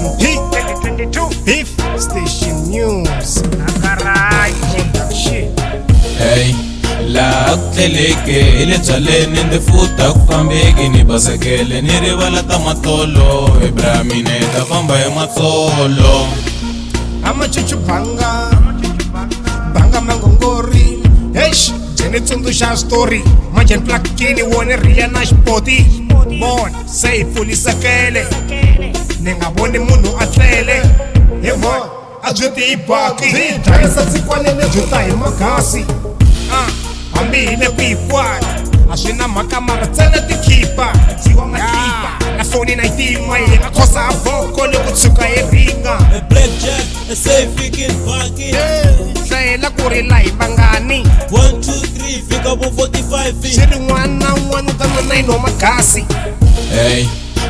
MP 2022 Beef Station News Akarai Production. Hey, la akteleke ile challenge ndifuta kufambeki ni basekele nirivala tamatolo Ibrahimine tafamba ya matsolo Amachuchu banga mangongori Eish jeni tsundusha story Majen plakini wone ria na spoti Bon safely sakele Ningaboni munu atlele Yevo ajuti ipaki Taisa tsikwanene juta imakasi Ambile pipwa Ashina makamara tena tikipa Ziwa makipa Na phone na itima Yenga kosa avoko Lukutsuka eringa Blackjack, a safe in pocket. Saela kurila ibangani 1, 2, 3, fika po 45 feet. Shiri wana tano na ino makasi Hey,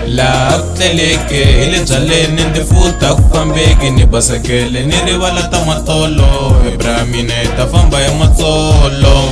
la akteleke ile challenge ndifuta kufambeki ni basekele nirivala tamatolo Ibrahimine tafamba ya matsolo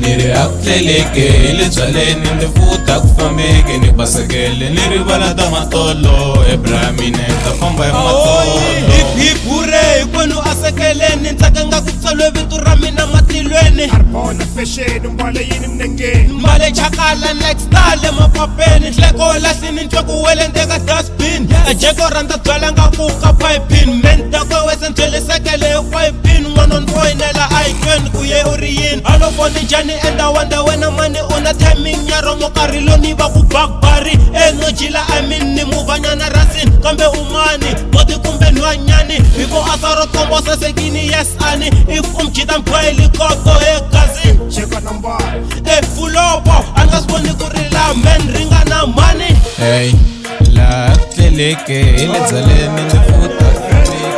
Niri akteleke ile challenge ndifuta kufambeki ni basekele nirivala tamatolo Ibrahimine tafamba ya matsolo Hip hip hooray, kwenu asekeleni ntakanga kutsalwe vitu ramina matilweni Arbona fashion mbale yini mnenge Mbale chakala next style mapapeni Tleko lasini ntoko wele ndeka dustbin Ajeko randa twala nga kuka pipin Menta kwe wese ntwele sekele pipin Ngonon poinela aikwen kuye uriyin Alofoni jani enda wanda wena mani una timing Nyaro mokarilo ni baku bakbari Eno jila amin ni muvanya rasin Kambe umani, moti kumbe nwanyani Biko asaro kombo sasekini yes ani If umchita mpwaili koto kazi Cheka namba fulobo angasiboni kurila men ringa na money. Hey, la akteleke ile challenge ndifuta kufambeki